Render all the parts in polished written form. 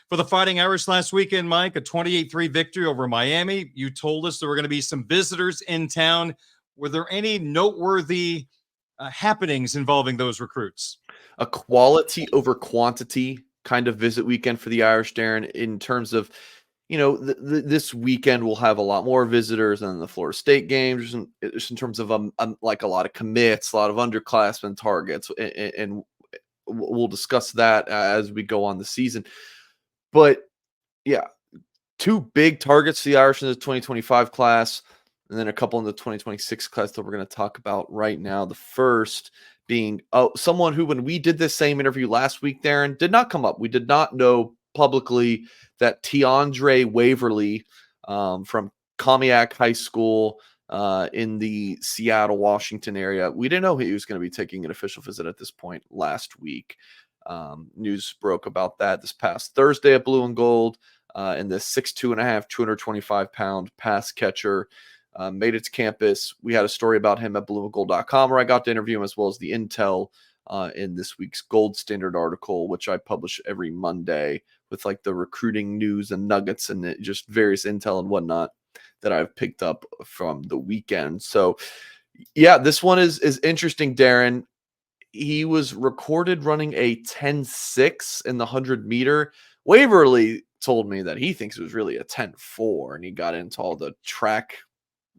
For the Fighting Irish last weekend, Mike, a 28-3 victory over Miami. You told us there were going to be some visitors in town. Were there any noteworthy happenings involving those recruits? A quality over quantity kind of visit weekend for the Irish, Darren, in terms of, this weekend we'll have a lot more visitors than the Florida State games, just in terms of like a lot of commits, a lot of underclassmen targets, and we'll discuss that as we go on the season. But yeah, two big targets to the Irish in the 2025 class, and then a couple in the 2026 class that we're going to talk about right now. The first being someone who, when we did this same interview last week, Darren, did not come up. We did not know publicly that Tiandre Waverly from Comiac High School in the Seattle, Washington area, we didn't know he was going to be taking an official visit at this point last week. News broke about that this past Thursday at Blue and Gold. And the 6'2.5", 225-pound pass catcher made it to campus. We had a story about him at blueandgold.com where I got to interview him, as well as the intel in this week's Gold Standard article, which I publish every Monday with like the recruiting news and nuggets and just various intel and whatnot that I've picked up from the weekend. So yeah, this one is interesting, Darren. He was recorded running a 10.6 in the 100-meter. Waverly told me that he thinks it was really a 10.4, and he got into all the track,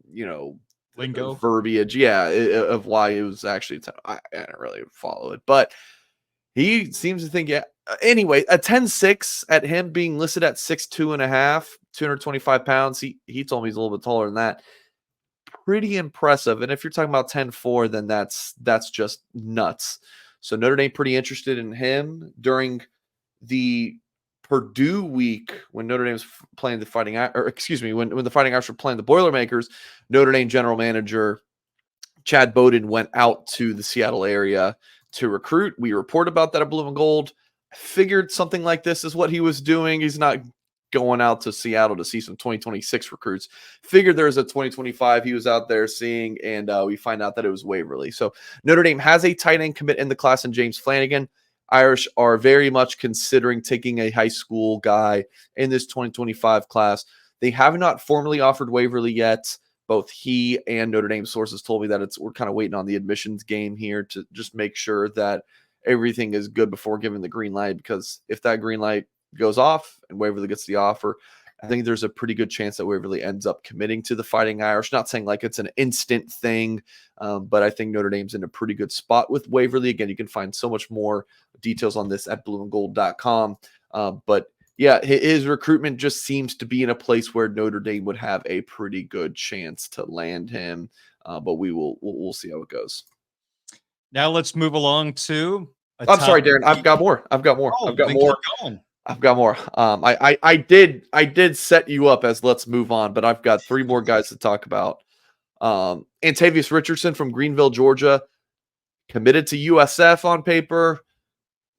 lingo, verbiage, of why it was actually 10. I didn't really follow it, but he seems to think, anyway, a 10.6 at him being listed at 6'2.5", 225 pounds. He told me he's a little bit taller than that. Pretty impressive. And if you're talking about 10.4, then that's just nuts. So Notre Dame pretty interested in him during the Purdue week when Notre Dame's playing the Fighting, when the Fighting Irish were playing the Boilermakers. Notre Dame general manager Chad Bowden went out to the Seattle area to recruit. We report about that at Blue and Gold. I figured something like this is what he was doing. He's not going out to Seattle to see some 2026 recruits. Figured there's a 2025 he was out there seeing, and we find out that it was Waverly. So Notre Dame has a tight end commit in the class in James Flanagan. Irish are very much considering taking a high school guy in this 2025 class. They have not formally offered Waverly yet. Both he and Notre Dame sources told me that we're kind of waiting on the admissions game here to just make sure that everything is good before giving the green light, because if that green light goes off and Waverly gets the offer, I think there's a pretty good chance that Waverly ends up committing to the Fighting Irish. Not saying like it's an instant thing, but I think Notre Dame's in a pretty good spot with Waverly. Again, you can find so much more details on this at blueandgold.com. But yeah, his recruitment just seems to be in a place where Notre Dame would have a pretty good chance to land him. But we'll see how it goes. Now let's move along to. I'm sorry, Darren. I've got more. Oh, I've got more. I did set you up as let's move on, but I've got three more guys to talk about. Antavius Richardson from Greenville, Georgia, committed to USF on paper,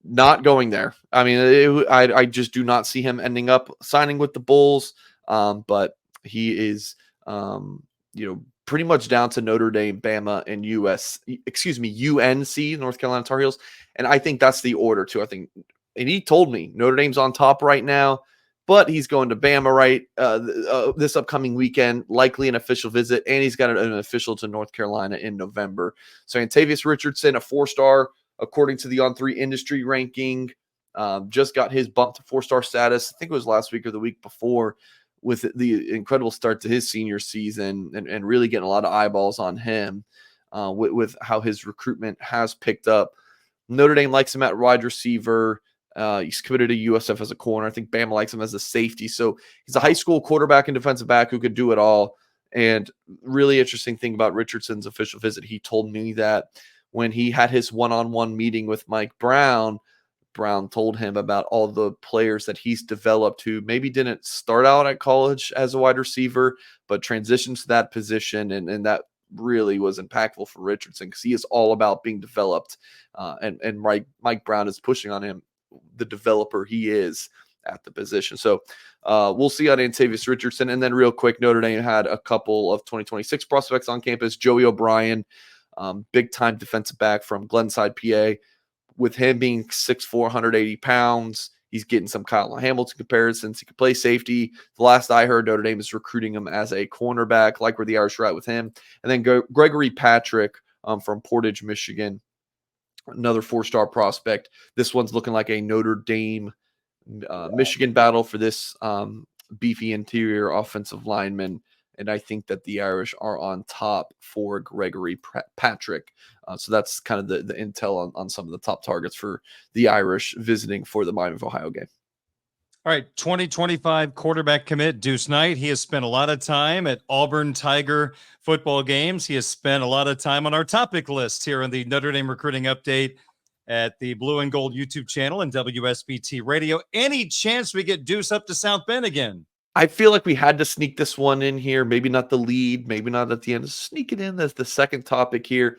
not going there. I mean, I just do not see him ending up signing with the Bulls. But he is, pretty much down to Notre Dame, Bama, and UNC, North Carolina Tar Heels. And I think that's the order too. And he told me Notre Dame's on top right now, but he's going to Bama this upcoming weekend, likely an official visit, and he's got an official to North Carolina in November. So Antavius Richardson, a 4-star, according to the On3 industry ranking, just got his bump to 4-star status. I think it was last week or the week before, with the incredible start to his senior season and really getting a lot of eyeballs on him with how his recruitment has picked up. Notre Dame likes him at wide receiver. He's committed to USF as a corner. I think Bama likes him as a safety. So he's a high school quarterback and defensive back who could do it all. And really interesting thing about Richardson's official visit, he told me that when he had his one-on-one meeting with Mike Brown, Brown told him about all the players that he's developed who maybe didn't start out at college as a wide receiver, but transitioned to that position. And that really was impactful for Richardson because he is all about being developed. And Mike Brown is pushing on him, the developer he is at the position. So we'll see on Antavius Richardson. And then real quick, Notre Dame had a couple of 2026 prospects on campus. Joey O'Brien, big-time defensive back from Glenside, PA. With him being 6'4", 180 pounds, He's getting some Kyle Hamilton comparisons. He could play safety. The last I heard, Notre Dame is recruiting him as a cornerback, like where the Irish are at with him. And then Gregory Patrick from Portage, Michigan, another 4-star prospect. This one's looking like a Notre Dame Michigan battle for this beefy interior offensive lineman. And I think that the Irish are on top for Gregory Patrick. So that's kind of the intel on some of the top targets for the Irish visiting for the Miami of Ohio game. All right, 2025 quarterback commit, Deuce Knight. He has spent a lot of time at Auburn Tiger football games. He has spent a lot of time on our topic list here on the Notre Dame Recruiting Update at the Blue and Gold YouTube channel and WSBT Radio. Any chance we get Deuce up to South Bend again? I feel like we had to sneak this one in here. Maybe not the lead, maybe not at the end. Sneak it in as the second topic here.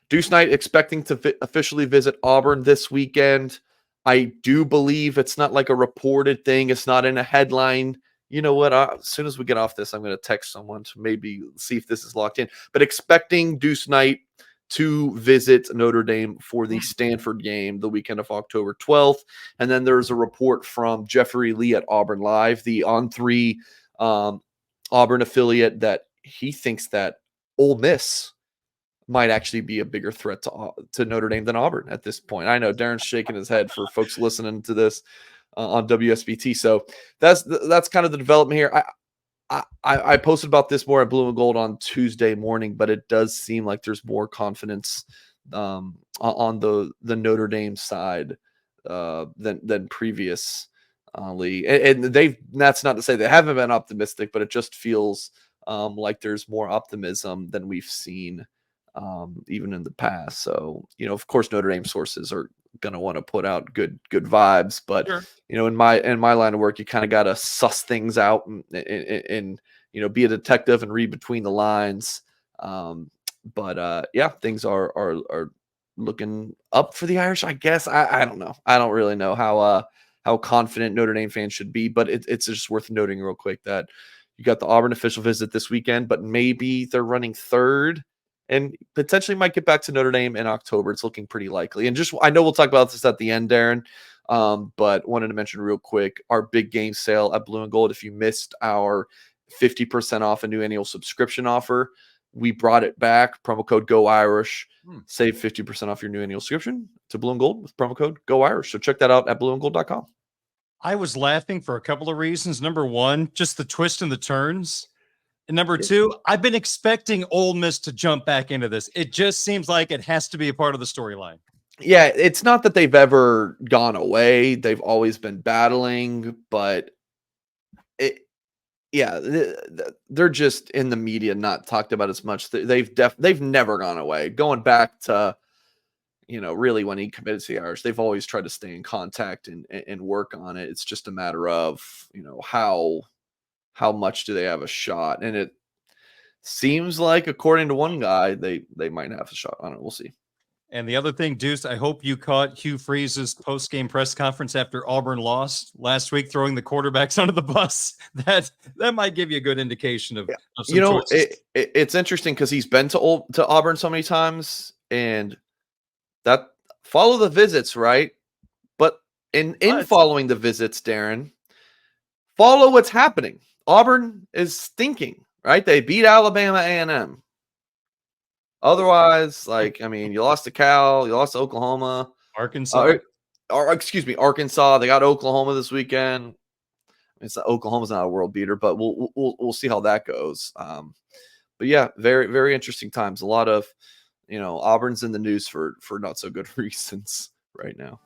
Deuce Knight expecting to officially visit Auburn this weekend. I do believe it's not like a reported thing. It's not in a headline. You know what? As soon as we get off this, I'm going to text someone to maybe see if this is locked in. But expecting Deuce Knight to visit Notre Dame for the Stanford game the weekend of October 12th. And then there's a report from Jeffrey Lee at Auburn Live, the On3 Auburn affiliate, that he thinks that Ole Miss might actually be a bigger threat to Notre Dame than Auburn at this point. I know Darren's shaking his head for folks listening to this on WSBT. So that's kind of the development here. I posted about this more at Blue and Gold on Tuesday morning, but it does seem like there's more confidence on the Notre Dame side than previously. And that's not to say they haven't been optimistic, but it just feels like there's more optimism than we've seen even in the past. So, of course, Notre Dame sources are going to want to put out good vibes, but Sure. in my line of work, you kind of got to suss things out and be a detective and read between the lines. But things are looking up for the Irish, I guess. I don't know. I don't really know how confident Notre Dame fans should be, but it's just worth noting real quick that you got the Auburn official visit this weekend, but maybe they're running third and potentially might get back to Notre Dame in October. It's looking pretty likely. And I know we'll talk about this at the end, Darren, but wanted to mention real quick our big game sale at Blue and Gold. If you missed our 50% off a new annual subscription offer, we brought it back. Promo code Go Irish. Save 50% off your new annual subscription to Blue and Gold with promo code Go Irish. So check that out at blueandgold.com. I was laughing for a couple of reasons. Number one, just the twist and the turns. And number two, I've been expecting Ole Miss to jump back into this. It just seems like it has to be a part of the storyline. Yeah, it's not that they've ever gone away. They've always been battling, but they're just in the media, not talked about as much. They've never gone away. Going back to, really when he committed to the Irish, they've always tried to stay in contact and work on it. It's just a matter of, how much do they have a shot? And it seems like, according to one guy, they might have a shot on it. We'll see. And the other thing, Deuce, I hope you caught Hugh Freeze's post-game press conference after Auburn lost last week, throwing the quarterbacks under the bus. That might give you a good indication of some choices. It's interesting because he's been to Auburn so many times, and that follow the visits, right? But in following the visits, Darren, follow what's happening. Auburn is stinking, right? They beat Alabama A&M. Otherwise, you lost to Cal, you lost to Oklahoma, Arkansas. Arkansas. They got Oklahoma this weekend. Oklahoma's not a world beater, but we'll see how that goes. But yeah, very very interesting times. A lot of Auburn's in the news for not so good reasons right now.